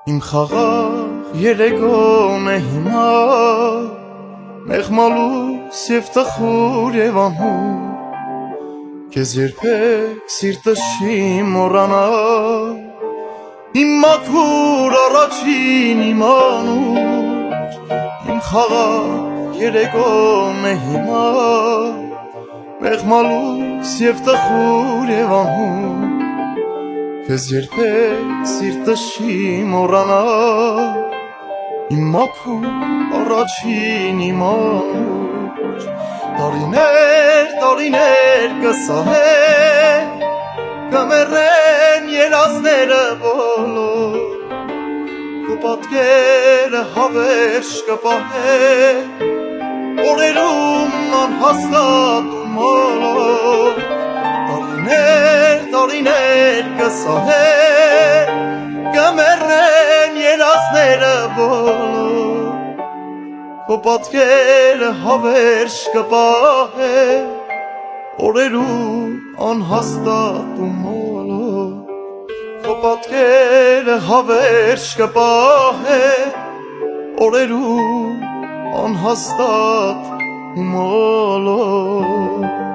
Իմ խաղաղ երեգոն է հիմա մեղմալուս և տխուր և անհուր Քեզ երբեք սիրտս չի մոռանա Իմ մաքուր առաջին իմ անուր Իմ խաղաղ երեգոն է հիմա մեղմալուս և տխուր և անհուր Քեզ երբեք սիրտս չի մոռանա Իմ մաքուր առաջին իմ անուր Տարիներ կսահեն Կմեռեն երազները բոլոր Քո պատկերը հավերժ կպահեն Օրերում անհաստատ ու մոլոր Տարիներ կսահեն Կմեռեն երազները բոլոր Քո պատկերը հավերժ կպահեն Օրերում անհաստատ ու մոլոր Քո պատկերը հավերժ կպահեն Օրերում անհաստատ ու մոլոր